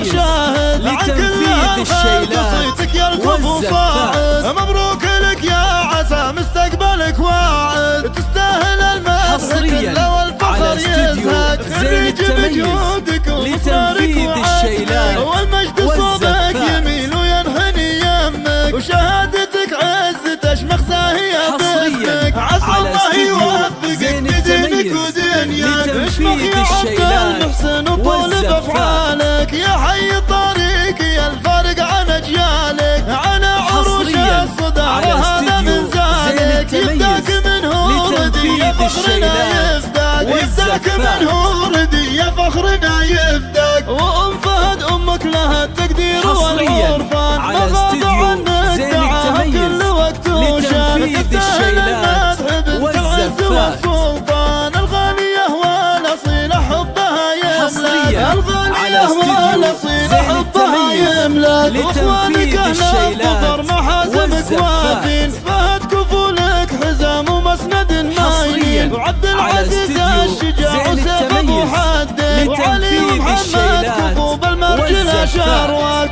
شاهد عن كل الخلق صيتك يركض وصاعد. مبروك لك يا عسى مستقبلك واعد، تستاهل المدح كله والفخر يزهق. خريج بجهودك ومصدرك وعزمك، والمجد صوبك يميل وينحني يمك، وشهادتك عز تشمخ زاهية باسمك. عسى الله يوفقك بدينك ودنياك، اشمخ يا عبد المحسن وطول بافعالك. يا حي طريقي يا الفارق عن اجيالك، على عروش الصدارة هذا من زادك. يفداك من هوردي يا فخرنا يفداك، يفداك من هوردي يا فخرنا يفداك. وام فهد امك لها التقدير والعرفان، ما غاب عنك دعاها كل وقت وشان. تستاهل المدح بنت العز والسلطان، الغالية والاصيلة حبها يملك، الغالية والاصيلة حبها يملك. واخوانك اهل الظفر محازمك وافين، فهد كفولك حزام ومسند ماين، وعبد العزيز الشجاع وسيف محدد، وعلي ومحمد كفو بالمرجلة شارواك.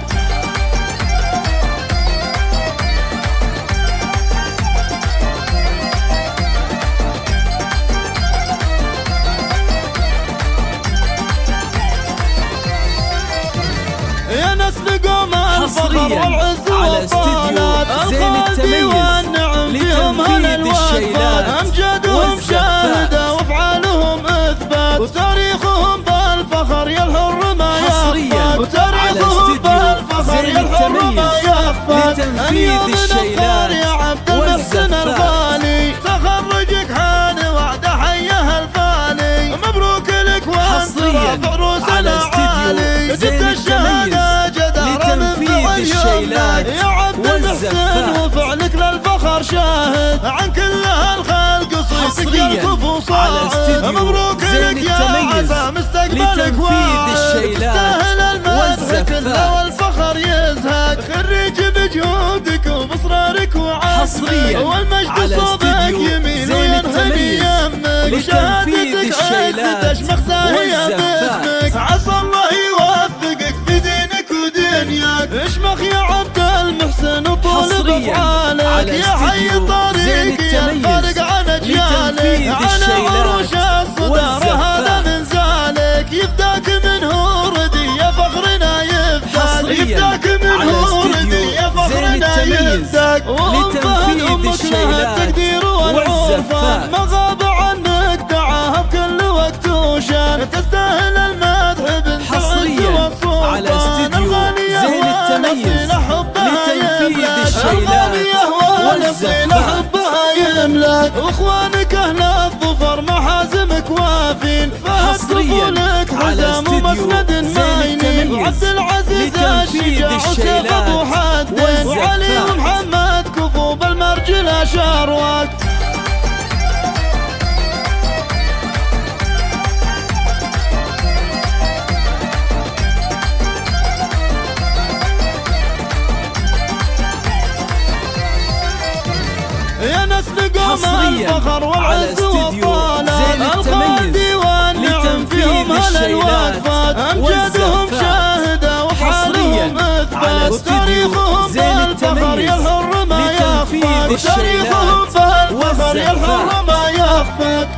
يا نسل قوم الفخر والعز والطالات، الخالدي والنعم فيهم هل الوفات. امجادهم شاهدة وافعالهم اثبات، وتاريخهم بالفخر يلهر ما يخفات، وتاريخهم بالفخر يلهر ما يخفات. اليوم نفخر يا عبد المحسن الغالي، تخرجك حان وعد حيه الفاني. مبروك لك وانت رافع روس العالي، جبت الشهادة جدارة من فعل يملك. يا عبد المحسن وفعلك للفخر شاهد عن كل الخلق صيتك يركض وصاعد. مبروك لك يا عسى مستقبلك واعد، تستاهل المدح كله والفخر يزهق. خريج بجهودك وباصرارك وعزمك، والمجد صوبك يميل وينحني يمك، وشهادتك عز تشمخ زاهية باسمك. عسى الله يوفقك بدينك ودنياك، اشمخ يا عبد المحسن وطول بافعالك. يا حي طريقي يا الفارق عن اجيالك، على عروش الصدارة هذا من زالك. يفداك من هوردي يا فخرنا يفداك، يفداك من هوردي يا فخرنا يفداك. وام فهد امك لها التقدير والعرفان، ما غاب عنك دعاها بكل وقت وشان. تستاهل المدح بنت العز والسلطان، الغالية والاصيلة حبها يملك، الغالية والاصيلة حبها يملك. واخوانك اهل الظفر محازمك وافين، فهد كفولك حزام ومسند ماين، وعبد العزيز الشجاع وسيف محدد، وعلي ومحمد كفو بالمرجلة شارواك. يا نسل قوم الفخر والعز والطالات، الخالدي والنعم فيهم هل الوفات. امجادهم شاهدة وافعالهم اثبات، وتاريخهم بالفخر يلهر ما يخفات، وتاريخهم بالفخر يلهر ما يخفات.